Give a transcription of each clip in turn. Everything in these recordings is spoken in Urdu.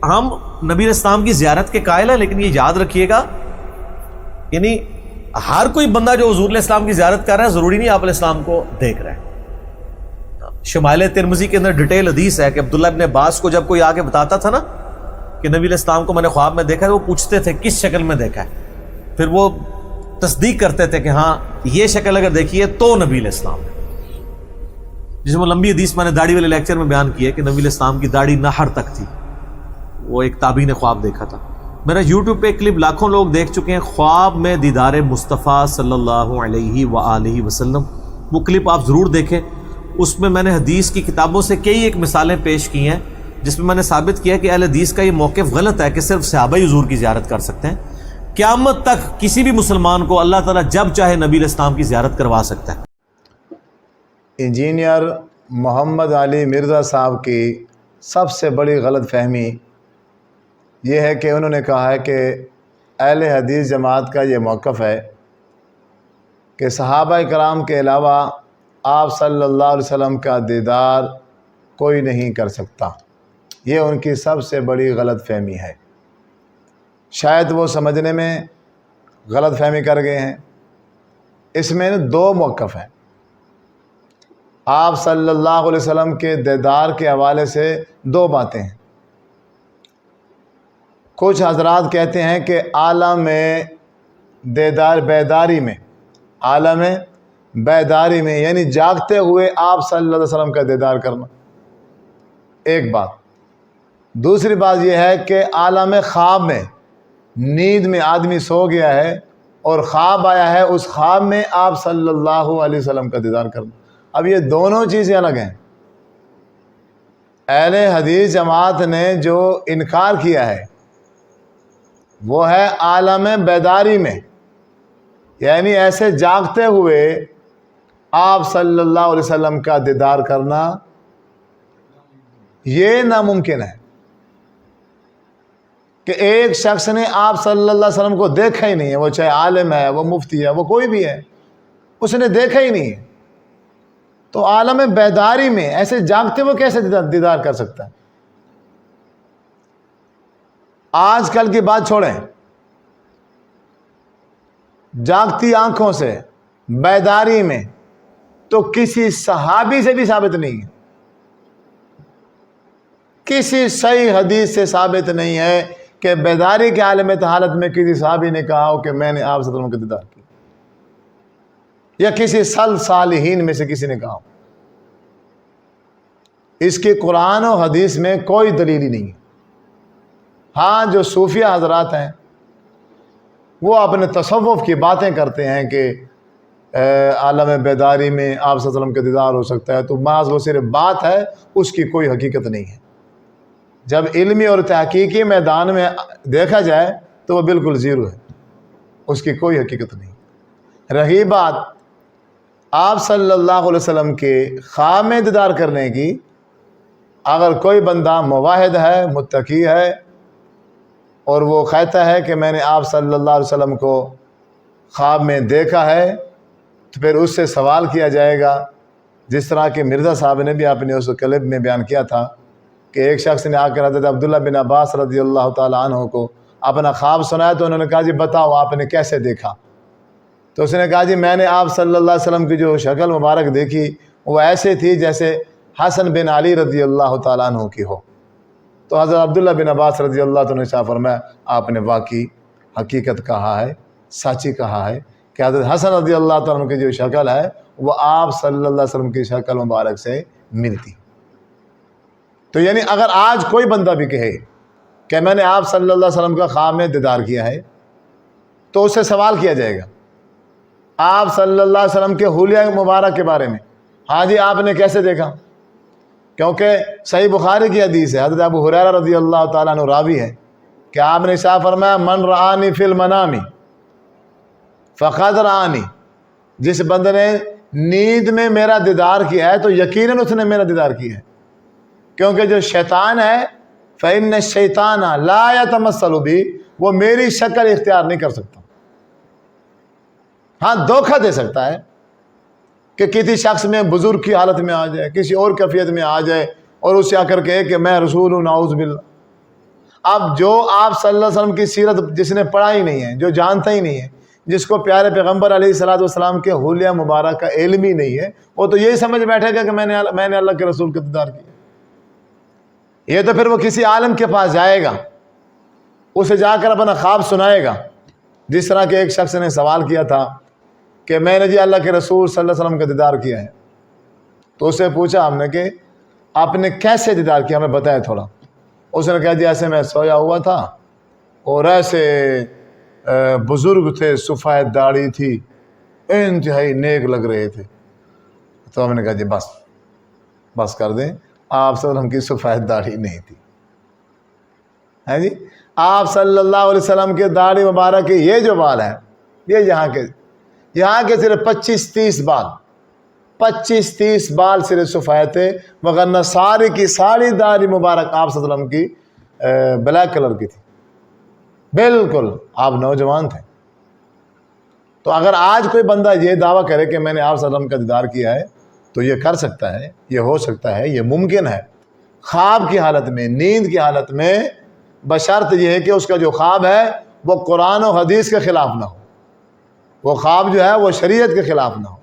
ہم نبی علیہ السلام کی زیارت کے قائل ہیں، لیکن یہ یاد رکھیے گا، یعنی ہر کوئی بندہ جو حضور علیہ السلام کی زیارت کر رہا ہے ضروری نہیں آپ علیہ السلام کو دیکھ رہا ہے۔ شمائل ترمذی کے اندر ڈیٹیل حدیث ہے کہ عبداللہ ابن عباس کو جب کوئی آ کے بتاتا تھا نا کہ نبی علیہ السلام کو میں نے خواب میں دیکھا ہے، وہ پوچھتے تھے کس شکل میں دیکھا ہے، پھر وہ تصدیق کرتے تھے کہ ہاں یہ شکل اگر دیکھی ہے تو نبی علیہ السلام ہے۔ جس میں لمبی حدیث میں نے داڑھی والے لیکچر میں بیان کی ہے کہ نبی علیہ السلام کی داڑھی نہر تک تھی، وہ ایک تابعی نے خواب دیکھا تھا۔ میرا یوٹیوب پہ کلپ لاکھوں لوگ دیکھ چکے ہیں، خواب میں دیدار مصطفیٰ صلی اللہ علیہ وآلہ وسلم، وہ کلپ آپ ضرور دیکھیں۔ اس میں نے حدیث کی کتابوں سے کئی ایک مثالیں پیش کی ہیں جس میں نے ثابت کیا کہ اہل حدیث کا یہ موقف غلط ہے کہ صرف صحابہ حضور کی زیارت کر سکتے ہیں۔ قیامت تک کسی بھی مسلمان کو اللہ تعالیٰ جب چاہے نبی علیہ السلام کی زیارت کروا سکتا ہے۔ انجینئر محمد علی مرزا صاحب کی سب سے بڑی غلط فہمی یہ ہے کہ انہوں نے کہا ہے کہ اہل حدیث جماعت کا یہ موقف ہے کہ صحابہ کرام کے علاوہ آپ صلی اللہ علیہ وسلم کا دیدار کوئی نہیں کر سکتا۔ یہ ان کی سب سے بڑی غلط فہمی ہے۔ شاید وہ سمجھنے میں غلط فہمی کر گئے ہیں۔ اس میں دو موقف ہیں۔ آپ صلی اللہ علیہ وسلم کے دیدار کے حوالے سے دو باتیں ہیں۔ کچھ حضرات کہتے ہیں کہ عالم دیدار بیداری میں، عالم بیداری میں یعنی جاگتے ہوئے آپ صلی اللہ علیہ وسلم کا دیدار کرنا، ایک بات۔ دوسری بات یہ ہے کہ عالم خواب میں، نیند میں آدمی سو گیا ہے اور خواب آیا ہے، اس خواب میں آپ صلی اللہ علیہ وسلم کا دیدار کرنا۔ اب یہ دونوں چیزیں الگ ہیں۔ اہل حدیث جماعت نے جو انکار کیا ہے وہ ہے عالم بیداری میں، یعنی ایسے جاگتے ہوئے آپ صلی اللہ علیہ وسلم کا دیدار کرنا یہ ناممکن ہے کہ ایک شخص نے آپ صلی اللہ علیہ وسلم کو دیکھا ہی نہیں ہے، وہ چاہے عالم ہے، وہ مفتی ہے، وہ کوئی بھی ہے، اس نے دیکھا ہی نہیں ہے، تو عالم بیداری میں ایسے جاگتے ہوئے کیسے دیدار کر سکتا ہے؟ آج کل کی بات چھوڑیں، جاگتی آنکھوں سے بیداری میں تو کسی صحابی سے بھی ثابت نہیں ہے، کسی صحیح حدیث سے ثابت نہیں ہے کہ بیداری کے عالم حالت میں کسی صحابی نے کہا ہو کہ میں نے آپ صلی اللہ علیہ وسلم کا دیدار کیا، یا کسی صالحین میں سے کسی نے کہا ہو۔ اس کی قرآن و حدیث میں کوئی دلیل ہی نہیں ہے۔ ہاں جو صوفیہ حضرات ہیں وہ اپنے تصوف کی باتیں کرتے ہیں کہ عالم بیداری میں آپ صلی اللہ علیہ وسلم کا دیدار ہو سکتا ہے، تو محض وہ صرف بات ہے، اس کی کوئی حقیقت نہیں ہے۔ جب علمی اور تحقیقی میدان میں دیکھا جائے تو وہ بالکل زیرو ہے، اس کی کوئی حقیقت نہیں۔ رہی بات آپ صلی اللہ علیہ وسلم کے خواب میں دیدار کرنے کی، اگر کوئی بندہ موحد ہے، متقی ہے، اور وہ کہتا ہے کہ میں نے آپ صلی اللہ علیہ وسلم کو خواب میں دیکھا ہے، تو پھر اس سے سوال کیا جائے گا، جس طرح کہ مرزا صاحب نے بھی اپنے اس کلپ میں بیان کیا تھا کہ ایک شخص نے آ کر حضرت عبداللہ بن عباس رضی اللہ تعالیٰ عنہ کو اپنا خواب سنایا، تو انہوں نے کہا جی بتاؤ آپ نے کیسے دیکھا؟ تو اس نے کہا جی میں نے آپ صلی اللہ علیہ وسلم کی جو شکل مبارک دیکھی وہ ایسے تھی جیسے حسن بن علی رضی اللہ تعالیٰ عنہ کی ہو۔ تو حضرت عبداللہ بن عباس رضی اللہ تعالیٰ عنہ نے فرمایا آپ نے واقعی حقیقت کہا ہے، سچی کہا ہے کہ حضرت حسن رضی اللہ تعالیٰ عنہ کی جو شکل ہے وہ آپ صلی اللہ علیہ وسلم کی شکل مبارک سے ملتی۔ تو یعنی اگر آج کوئی بندہ بھی کہے کہ میں نے آپ صلی اللہ علیہ وسلم کا خواب میں دیدار کیا ہے، تو اس سے سوال کیا جائے گا آپ صلی اللہ علیہ وسلم کے حلیہ مبارک کے بارے میں، ہاں جی آپ نے کیسے دیکھا؟ کیونکہ صحیح بخاری کی حدیث ہے، حضرت ابو ہریرہ رضی اللہ تعالیٰ عنہ راوی ہے کہ آپ نے ارشاد فرمایا من رآنی فی المنام فقد رآنی، جس بندے نے نیند میں میرا دیدار کیا ہے تو یقیناً اس نے میرا دیدار کیا ہے، کیونکہ جو شیطان ہے فإن الشیطان لا یتمثل بی، وہ میری شکل اختیار نہیں کر سکتا۔ ہاں دھوکہ دے سکتا ہے کہ کسی شخص میں بزرگ کی حالت میں آ جائے، کسی اور کیفیت میں آ جائے اور اس سے آ کر کہے کہ میں رسول ہوں، نعوذ باللہ۔ اب جو آپ صلی اللہ علیہ وسلم کی سیرت جس نے پڑھا ہی نہیں ہے، جو جانتا ہی نہیں ہے، جس کو پیارے پیغمبر علیہ الصلوۃ والسلام کے حلیہ مبارک کا علم ہی نہیں ہے، وہ تو یہی سمجھ بیٹھے گا کہ میں نے اللہ کے رسول کا دیدار کیا۔ یہ تو پھر وہ کسی عالم کے پاس جائے گا، اسے جا کر اپنا خواب سنائے گا، جس طرح کہ ایک شخص نے سوال کیا تھا کہ میں نے جی اللہ کے رسول صلی اللہ علیہ وسلم کا دیدار کیا ہے۔ تو اس سے پوچھا ہم نے کہ آپ نے کیسے دیدار کیا، ہمیں بتائیں تھوڑا۔ اس نے کہا جی ایسے میں سویا ہوا تھا اور ایسے بزرگ تھے، سفید داڑھی تھی، انتہائی نیک لگ رہے تھے۔ تو ہم نے کہا جی بس کر دیں، آپ صلی اللہ علیہ وسلم کی سفید داڑھی نہیں تھی، ہے جی۔ آپ صلی اللہ علیہ وسلم کے داڑھی مبارک کے یہ جو بال ہیں، یہ یہاں کے صرف 25-30 بال، 25-30 بال صرف سفید تھے، وگرنہ ساری کی ساری داڑھی مبارک آپ صلی اللہ علیہ وسلم کی بلیک کلر کی تھی، بالکل آپ نوجوان تھے۔ تو اگر آج کوئی بندہ یہ دعویٰ کرے کہ میں نے آپ صلی اللہ علیہ وسلم کا دیدار کیا ہے، تو یہ کر سکتا ہے، یہ ہو سکتا ہے، یہ ممکن ہے، خواب کی حالت میں، نیند کی حالت میں، بشرط یہ ہے کہ اس کا جو خواب ہے وہ قرآن و حدیث کے خلاف نہ ہو، وہ خواب جو ہے وہ شریعت کے خلاف نہ ہو،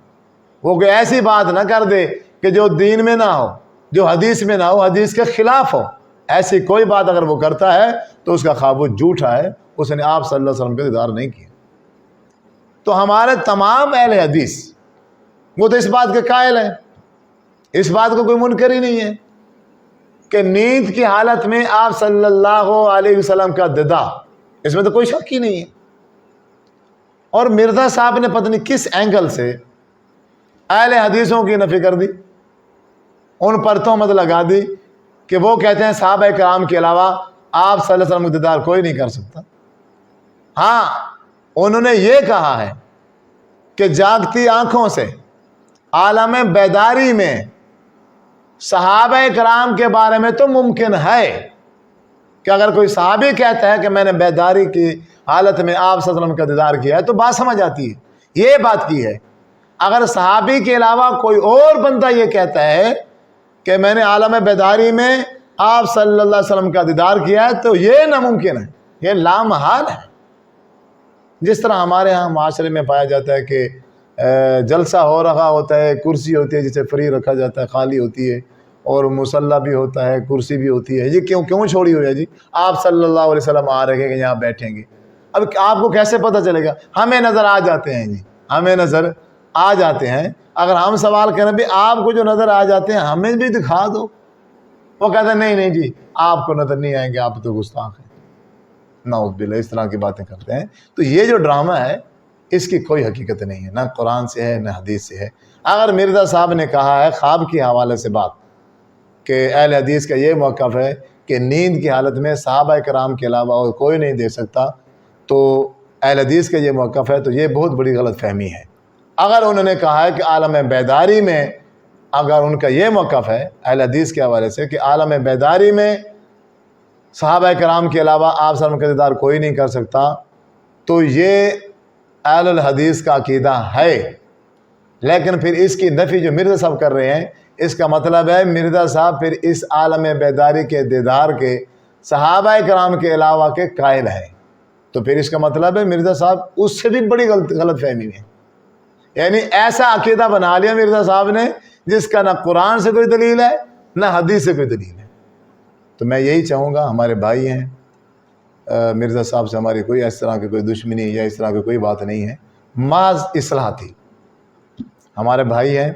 وہ کوئی ایسی بات نہ کر دے کہ جو دین میں نہ ہو، جو حدیث میں نہ ہو، حدیث کے خلاف ہو۔ ایسی کوئی بات اگر وہ کرتا ہے تو اس کا خواب وہ جھوٹا ہے، اس نے آپ صلی اللہ علیہ وسلم کا دیدار نہیں کیا۔ تو ہمارے تمام اہل حدیث وہ تو اس بات کے قائل ہیں، اس بات کو کوئی منکر ہی نہیں ہے کہ نیند کی حالت میں آپ صلی اللہ علیہ وسلم کا دیدار، اس میں تو کوئی شک ہی نہیں ہے۔ اور مرزا صاحب نے پتہ نہیں کس اینگل سے اہل حدیثوں کی نفی کر دی، ان پر تہمت لگا دی کہ وہ کہتے ہیں صحابہ کرام کے علاوہ آپ صلی اللہ علیہ وسلم کا دیدار کوئی نہیں کر سکتا۔ ہاں، انہوں نے یہ کہا ہے کہ جاگتی آنکھوں سے عالم بیداری میں صحابہ کرام کے بارے میں تو ممکن ہے کہ اگر کوئی صحابی کہتا ہے کہ میں نے بیداری کی حالت میں آپ صلی اللہ علیہ وسلم کا دیدار کیا ہے تو بات سمجھ آتی ہے، یہ بات کی ہے۔ اگر صحابی کے علاوہ کوئی اور بندہ یہ کہتا ہے کہ میں نے عالم بیداری میں آپ صلی اللہ علیہ وسلم کا دیدار کیا ہے تو یہ ناممکن ہے، یہ لامحال ہے۔ جس طرح ہمارے ہاں معاشرے میں پایا جاتا ہے کہ جلسہ ہو رہا ہوتا ہے، کرسی ہوتی ہے جسے فری رکھا جاتا ہے، خالی ہوتی ہے، اور مصلی بھی ہوتا ہے، کرسی بھی ہوتی ہے، یہ کیوں چھوڑی ہوئی ہے جی؟ آپ صلی اللہ علیہ وسلم آ رہے ہیں کہ یہاں بیٹھیں گے۔ اب آپ کو کیسے پتہ چلے گا؟ ہمیں نظر آ جاتے ہیں جی، ہمیں نظر آ جاتے ہیں۔ اگر ہم سوال کریں بھی آپ کو جو نظر آ جاتے ہیں ہمیں بھی دکھا دو، وہ کہتے ہیں نہیں جی آپ کو نظر نہیں آئیں گے، آپ تو گستاخ ہیں، نعوذ باللہ، اس طرح کی باتیں کرتے ہیں۔ تو یہ جو ڈرامہ ہے اس کی کوئی حقیقت نہیں ہے، نہ قرآن سے ہے نہ حدیث سے ہے۔ اگر مرزا صاحب نے کہا ہے خواب کے حوالے سے بات کہ اہل حدیث کا یہ موقف ہے کہ نیند کی حالت میں صحابہ کرام کے علاوہ اور کوئی نہیں دیکھ سکتا، تو اہل حدیث کا یہ موقف ہے تو یہ بہت بڑی غلط فہمی ہے۔ اگر انہوں نے کہا ہے کہ عالم بیداری میں، اگر ان کا یہ موقف ہے اہل حدیث کے حوالے سے کہ عالم بیداری میں صحابہ کرام کے علاوہ آپ صلی اللہ علیہ وسلم کا دیدار کوئی نہیں کر سکتا، تو یہ اہل الحدیث کا عقیدہ ہے۔ لیکن پھر اس کی نفی جو مرزا صاحب کر رہے ہیں، اس کا مطلب ہے مرزا صاحب پھر اس عالم بیداری کے دیدار کے صحابہ کرام کے علاوہ کے قائل ہیں، تو پھر اس کا مطلب ہے مرزا صاحب اس سے بھی بڑی غلط فہمی ہے، یعنی ایسا عقیدہ بنا لیا مرزا صاحب نے جس کا نہ قرآن سے کوئی دلیل ہے نہ حدیث سے کوئی دلیل ہے۔ تو میں یہی چاہوں گا، ہمارے بھائی ہیں، مرزا صاحب سے ہماری کوئی اس طرح کی کوئی دشمنی یا اس طرح کی کوئی بات نہیں ہے، محض اصلاح تھی۔ ہمارے بھائی ہیں،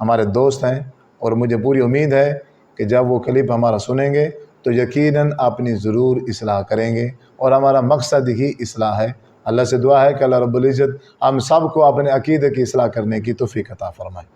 ہمارے دوست ہیں، اور مجھے پوری امید ہے کہ جب وہ کلپ ہمارا سنیں گے تو یقیناً اپنی ضرور اصلاح کریں گے، اور ہمارا مقصد ہی اصلاح ہے۔ اللہ سے دعا ہے کہ اللہ رب العزت ہم سب کو اپنے عقیدے کی اصلاح کرنے کی توفیق عطا فرمائے۔